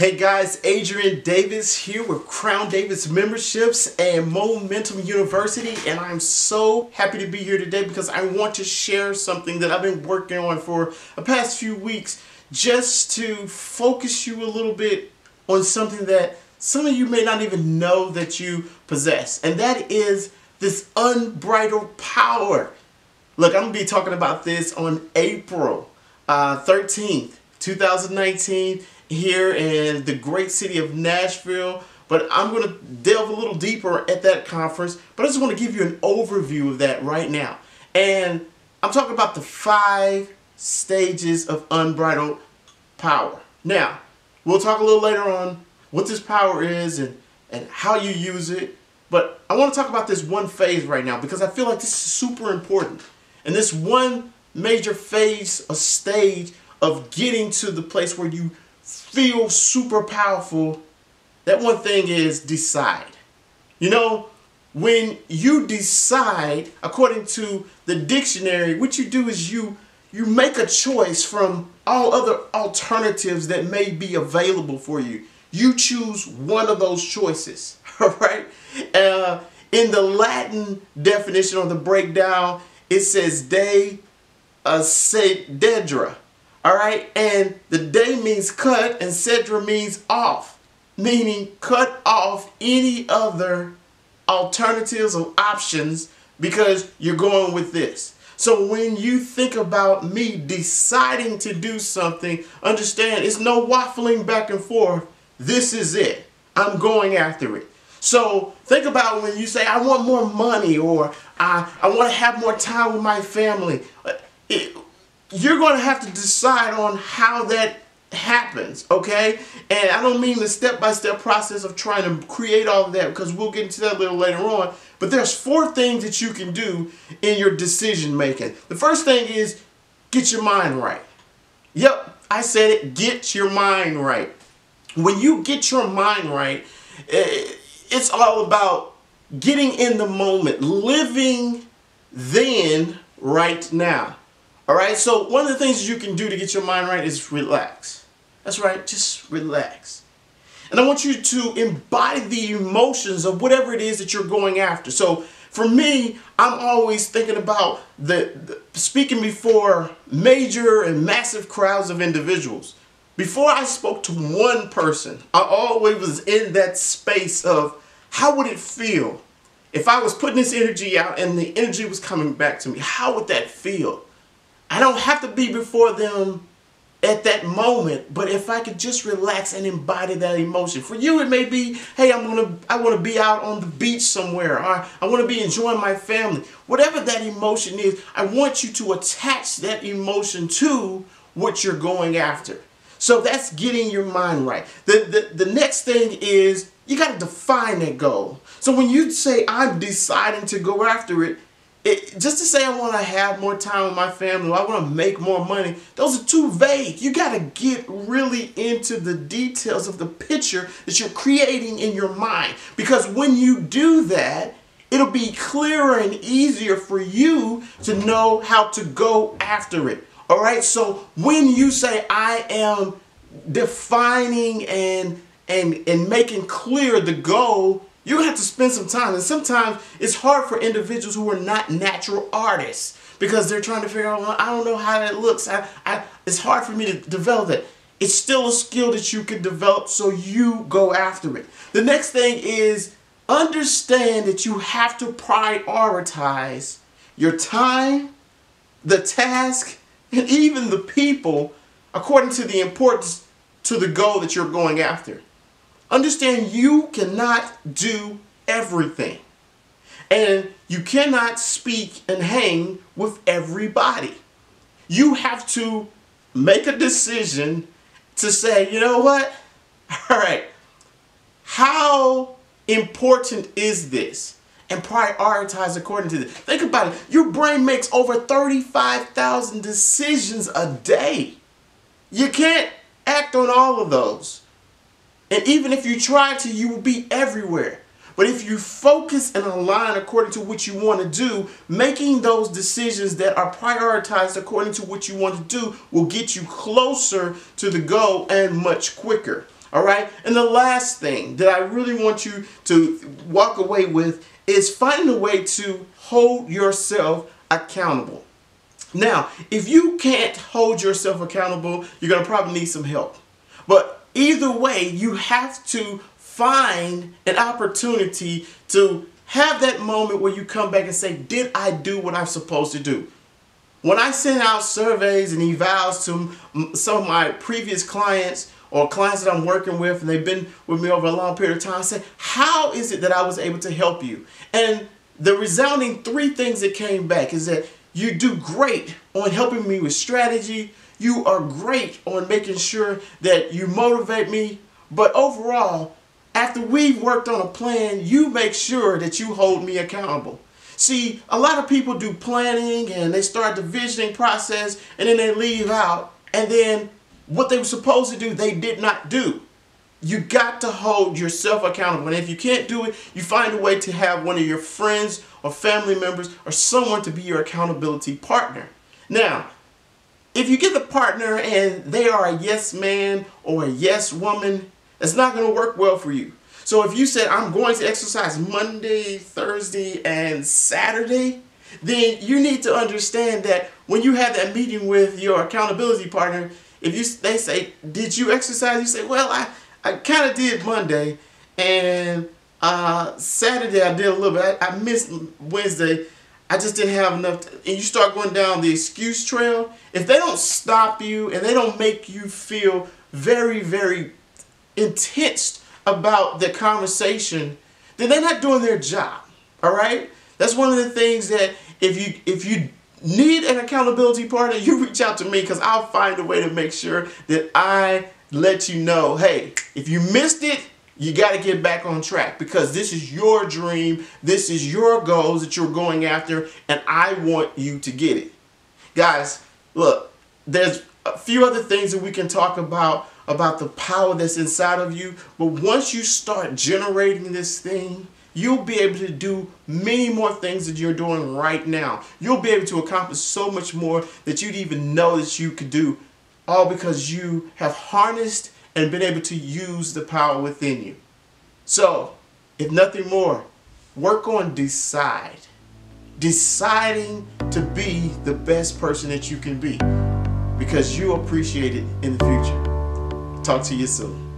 Hey guys, Adrian Davis here with Crown Davis Memberships and Momentum University, and I'm so happy to be here today because I want to share something that I've been working on for the past few weeks just to focus you a little bit on something that some of you may not even know that you possess, and that is this unbridled power. Look, I'm going to be talking about this on April 13th, 2019 here in the great city of Nashville, but I'm going to delve a little deeper at that conference, but I just want to give you an overview of that right now. And I'm talking about the 5 stages of unbridled power. Now, we'll talk a little later on what this power is and how you use it, but I want to talk about this one phase right now because I feel like this is super important. And this one major phase, a stage of getting to the place where you feel super powerful, that one thing is decide. You know, when you decide, according to the dictionary, what you do is you make a choice from all other alternatives that may be available for you. You choose one of those choices, all right? In the Latin definition or the breakdown, it says de cedere. All right, and the de means cut and cedere means off, meaning cut off any other alternatives or options because you're going with this. So when you think about me deciding to do something, understand it's no waffling back and forth. This is it. I'm going after it. So think about when you say, I want more money, or I want to have more time with my family. You're going to have to decide on how that happens, okay? And I don't mean the step-by-step process of trying to create all of that, because we'll get into that a little later on. But there's 4 things that you can do in your decision making. The first thing is get your mind right. Yep, I said it, get your mind right. When you get your mind right, it's all about getting in the moment, living then, right now. All right, so one of the things you can do to get your mind right is relax. That's right, just relax. And I want you to embody the emotions of whatever it is that you're going after. So for me, I'm always thinking about speaking before major and massive crowds of individuals. Before I spoke to one person, I always was in that space of how would it feel if I was putting this energy out and the energy was coming back to me? How would that feel? I don't have to be before them at that moment, but if I could just relax and embody that emotion. For you, it may be, hey, I want to be out on the beach somewhere, or I want to be enjoying my family. Whatever that emotion is, I want you to attach that emotion to what you're going after. So that's getting your mind right. The next thing is you got to define that goal. So when you say, I'm deciding to go after it, just to say I want to have more time with my family, or I want to make more money, those are too vague. You got to get really into the details of the picture that you're creating in your mind. Because when you do that, it'll be clearer and easier for you to know how to go after it. All right, so when you say I am defining and making clear the goal, you have to spend some time. And sometimes it's hard for individuals who are not natural artists because they're trying to figure out, well, I don't know how that looks. It's hard for me to develop it. It's still a skill that you can develop, so you go after it. The next thing is understand that you have to prioritize your time, the task, and even the people according to the importance to the goal that you're going after. Understand you cannot do everything. And you cannot speak and hang with everybody. You have to make a decision to say, you know what? All right, how important is this? And prioritize according to this. Think about it. Your brain makes over 35,000 decisions a day. You can't act on all of those. And even if you try to, you will be everywhere. But if you focus and align according to what you want to do, making those decisions that are prioritized according to what you want to do will get you closer to the goal and much quicker. All right. And the last thing that I really want you to walk away with is finding a way to hold yourself accountable. Now, if you can't hold yourself accountable, you're going to probably need some help. But either way, you have to find an opportunity to have that moment where you come back and say, did I do what I'm supposed to do? When I send out surveys and evals to some of my previous clients or clients that I'm working with, and they've been with me over a long period of time, I say, how is it that I was able to help you? And the resounding 3 things that came back is that you do great on helping me with strategy. You are great on making sure that you motivate me. But overall, after we've worked on a plan, you make sure that you hold me accountable. See, a lot of people do planning and they start the visioning process and then they leave out. And then what they were supposed to do, they did not do. You got to hold yourself accountable. And if you can't do it, you find a way to have one of your friends or family members or someone to be your accountability partner. Now, if you get a partner and they are a yes man or a yes woman, it's not going to work well for you. So if you said, I'm going to exercise Monday, Thursday, and Saturday, then you need to understand that when you have that meeting with your accountability partner, if they say, did you exercise? You say, well, I kind of did Monday, and Saturday I did a little bit. I missed Wednesday. I just didn't have enough. And you start going down the excuse trail. If they don't stop you and they don't make you feel very, very intense about the conversation, then they're not doing their job. All right? That's one of the things that if you need an accountability partner, you reach out to me, because I'll find a way to make sure that I let you know, hey, if you missed it, you got to get back on track, because this is your dream. This is your goals that you're going after, and I want you to get it. Guys, look, there's a few other things that we can talk about the power that's inside of you. But once you start generating this thing, you'll be able to do many more things that you're doing right now. You'll be able to accomplish so much more that you'd even know that you could do, all because you have harnessed and been able to use the power within you. So, if nothing more, work on deciding to be the best person that you can be, because you appreciate it in the future. Talk to you soon.